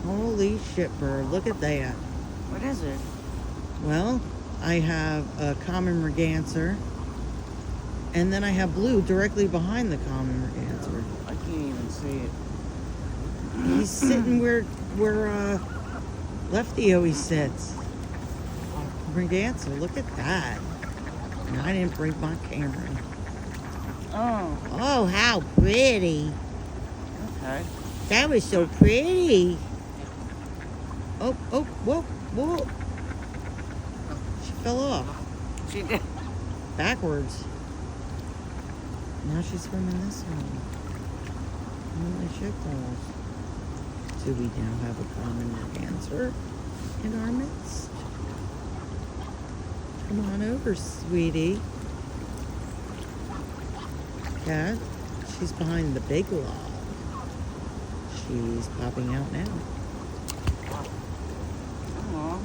Holy shit, bird. Look at that. What is it? Well, I have a common merganser, and then I have blue directly behind the common merganser. I can't even see it. He's sitting where Lefty always sits. Merganser, look at that. And I didn't bring my camera. Oh. Oh, how pretty. Okay. That was so pretty. Oh, whoa, whoa. She fell off. She did. Backwards. Now she's swimming this way. Holy shit balls. So we now have a common merganser in our midst. Come on over, sweetie. Cat, she's behind the big log. She's popping out now. Aww.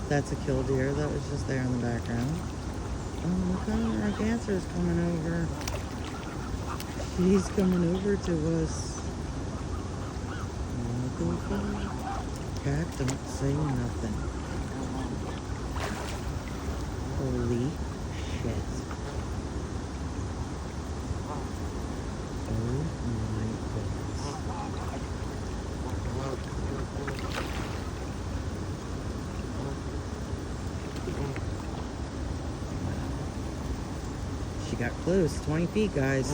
That's a killdeer that was just there in the background. Oh, look how our dancer's coming over. She's coming over to us. Cat, don't say nothing. Holy shit. Oh my goodness. She got close. 20 feet, guys.